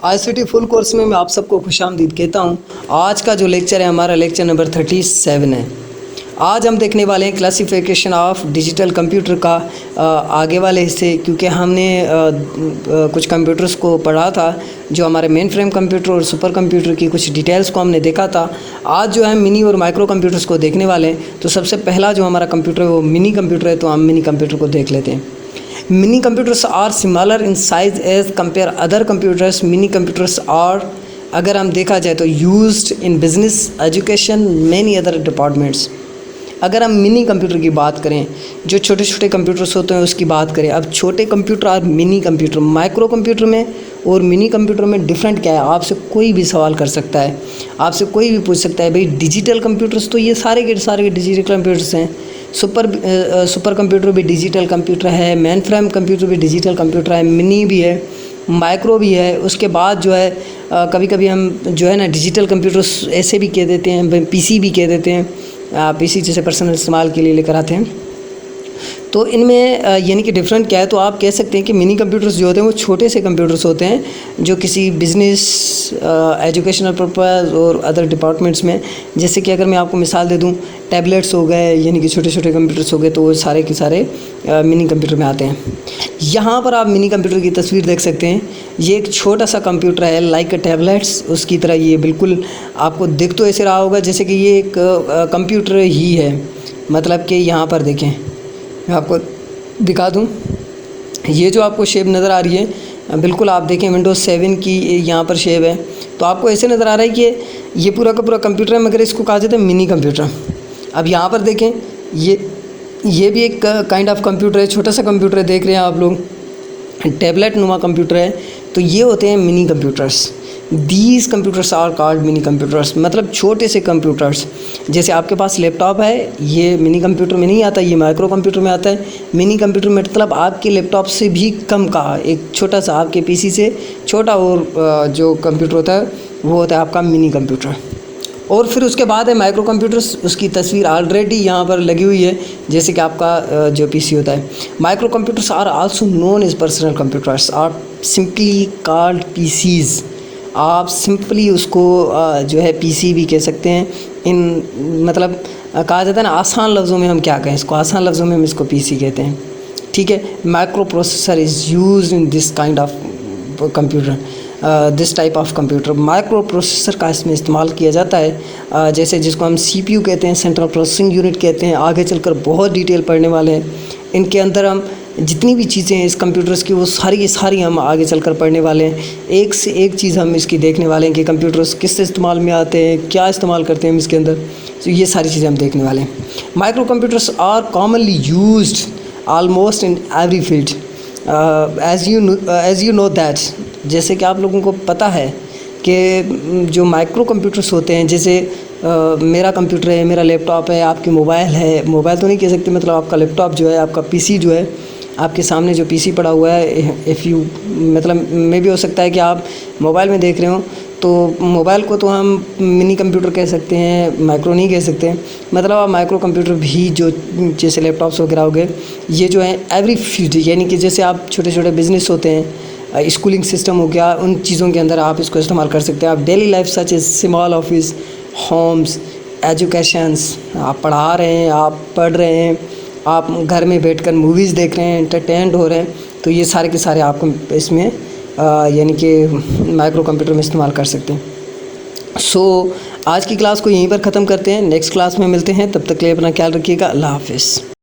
ICT full course में मैं आप सबको खुशामदीद कहता हूँ। आज का जो लेक्चर है हमारा लेक्चर नंबर 37 है। आज हम देखने वाले हैं क्लासिफिकेशन ऑफ डिजिटल कंप्यूटर का आगे वाले हिस्से, क्योंकि हमने कुछ कंप्यूटर्स को पढ़ा था जो हमारे मेन फ्रेम कंप्यूटर और सुपर कंप्यूटर की कुछ डिटेल्स को हमने देखा था। आज जो है मिनी और माइक्रो कंप्यूटर्स को देखने वाले हैं। तो सबसे पहला जो हमारा कंप्यूटर है वो मिनी कंप्यूटर है, तो हम मिनी कंप्यूटर को देख लेते हैं। Mini computers are smaller in size as compare other computers. Mini computers are, अगर हम देखा जाए तो used in business, education, many other departments. अगर हम मिनी कंप्यूटर की बात करें, जो छोटे छोटे कंप्यूटर्स होते हैं उसकी बात करें। अब छोटे कंप्यूटर और मिनी कंप्यूटर, माइक्रो कंप्यूटर में और मिनी कंप्यूटर में डिफरेंट क्या है, आपसे कोई भी सवाल कर सकता है, आपसे कोई भी पूछ सकता है भाई डिजिटल कंप्यूटर्स तो ये सारे के सारे डिजिटल कंप्यूटर्स हैं। सुपर कंप्यूटर भी डिजिटल कंप्यूटर है, मेन फ्रेम कंप्यूटर भी डिजिटल कंप्यूटर है, मिनी भी है, माइक्रो भी है। उसके बाद जो है कभी कभी हम जो है ना डिजिटल कंप्यूटर्स ऐसे भी कह देते हैं, पीसी भी कह देते हैं, पीसी जैसे पर्सनल इस्तेमाल के लिए लेकर आते हैं। तो इनमें यानी कि डिफरेंट क्या है, तो आप कह सकते हैं कि मिनी कंप्यूटर्स जो होते हैं वो छोटे से कंप्यूटर्स होते हैं जो किसी बिज़नेस, एजुकेशनल पर्पस और अदर डिपार्टमेंट्स में, जैसे कि अगर मैं आपको मिसाल दे दूं, टैबलेट्स हो गए यानी कि छोटे छोटे कंप्यूटर्स हो गए, तो वो सारे के सारे मिनी कंप्यूटर में आते हैं। यहाँ पर आप मिनी कंप्यूटर की तस्वीर देख सकते हैं। ये एक छोटा सा कंप्यूटर है लाइक टैबलेट्स, उसकी तरह ये बिल्कुल आपको दिख तो ऐसे रहा होगा जैसे कि ये एक कंप्यूटर ही है। मतलब कि यहाँ पर देखें, मैं आपको दिखा दूं, ये जो आपको शेप नज़र आ रही है बिल्कुल आप देखें विंडोज़ 7 की यहाँ पर शेप है। तो आपको ऐसे नज़र आ रहा है कि ये पूरा का पूरा कंप्यूटर है, मगर इसको कहा जाता है मिनी कंप्यूटर। अब यहाँ पर देखें, ये भी एक काइंड ऑफ कंप्यूटर है, छोटा सा कंप्यूटर है, देख रहे हैं आप लोग, टैबलेट नुमा कंप्यूटर है। तो ये होते हैं mini computers. These computers are called mini computers, मतलब छोटे से कंप्यूटर्स। जैसे आपके पास लैपटॉप है, ये मिनी कंप्यूटर में नहीं आता, ये माइक्रो कंप्यूटर में आता है। मिनी कंप्यूटर में मतलब आपके लैपटॉप से भी कम का एक छोटा सा, आपके पीसी से छोटा और जो कंप्यूटर होता है वो होता है आपका मिनी कंप्यूटर। और फिर उसके बाद है माइक्रो कंप्यूटर्स, उसकी तस्वीर ऑलरेडी यहाँ पर लगी हुई है जैसे कि आपका जो पीसी होता है। Micro computers are also known as personal computers are simply called PCs. आप सिंपली उसको जो है पीसी भी कह सकते हैं। इन मतलब कहा जाता है ना आसान लफ्ज़ों में हम क्या कहें इसको, आसान लफ्ज़ों में हम इसको पीसी कहते हैं, ठीक है। Micro processor is used in this kind of computer, this type of computer. Micro processor का इसमें इस्तेमाल किया जाता है, जैसे जिसको हम सीपीयू कहते हैं, सेंट्रल प्रोसेसिंग यूनिट कहते हैं। आगे चलकर बहुत डिटेल पढ़ने वाले हैं। इनके अंदर हम जितनी भी चीज़ें हैं इस कंप्यूटर्स की वो सारी की सारी हम आगे चलकर पढ़ने वाले हैं। एक से एक चीज़ हम इसकी देखने वाले हैं कि कंप्यूटर्स किस इस्तेमाल में आते हैं, क्या इस्तेमाल करते हैं हम इसके अंदर, तो ये सारी चीज़ें हम देखने वाले हैं। Micro computers are commonly used almost in every field as you know that. जैसे कि आप लोगों को पता है कि जो माइक्रो कंप्यूटर्स होते हैं, जैसे मेरा कंप्यूटर है, मेरा लैपटॉप है, आपकी मोबाइल है, मोबाइल तो नहीं कह सकते, मतलब आपका लैपटॉप जो है, आपका पीसी जो है, आपके सामने जो पीसी पड़ा हुआ है, इफ़ यू मतलब में भी हो सकता है कि आप मोबाइल में देख रहे हो, तो मोबाइल को तो हम मिनी कंप्यूटर कह सकते हैं, माइक्रो नहीं कह सकते। मतलब आप माइक्रो कंप्यूटर भी जो जैसे लैपटॉप्स वगैरह हो गए, ये जो है एवरी फील्ड, यानी कि जैसे आप छोटे छोटे बिज़नेस होते हैं, स्कूलिंग सिस्टम हो गया, उन चीज़ों के अंदर आप इसको इस्तेमाल कर सकते हैं। आप daily life such as small office, homes, educations, आप पढ़ा रहे हैं, आप पढ़ रहे हैं, आप घर में बैठकर मूवीज़ देख रहे हैं, एंटरटेनड हो रहे हैं, तो ये सारे के सारे आपको इसमें यानी कि माइक्रो कंप्यूटर में इस्तेमाल कर सकते हैं। सो आज की क्लास को यहीं पर ख़त्म करते हैं। नेक्स्ट क्लास में मिलते हैं, तब तक के लिए अपना ख्याल रखिएगा। अल्लाह हाफ़िज़।